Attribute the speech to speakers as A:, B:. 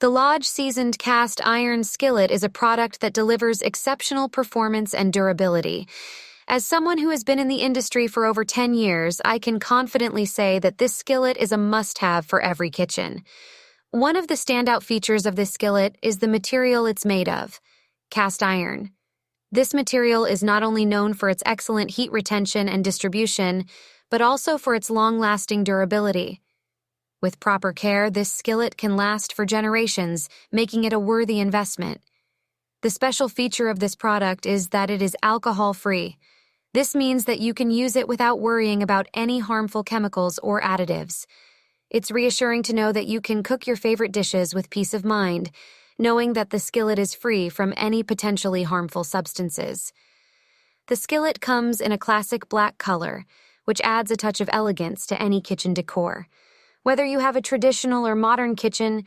A: The Lodge Seasoned Cast Iron Skillet is a product that delivers exceptional performance and durability. As someone who has been in the industry for over 10 years, I can confidently say that this skillet is a must-have for every kitchen. One of the standout features of this skillet is the material it's made of, cast iron. This material is not only known for its excellent heat retention and distribution, but also for its long-lasting durability. With proper care, this skillet can last for generations, making it a worthy investment. The special feature of this product is that it is alcohol-free. This means that you can use it without worrying about any harmful chemicals or additives. It's reassuring to know that you can cook your favorite dishes with peace of mind, knowing that the skillet is free from any potentially harmful substances. The skillet comes in a classic black color, which adds a touch of elegance to any kitchen decor. Whether you have a traditional or modern kitchen,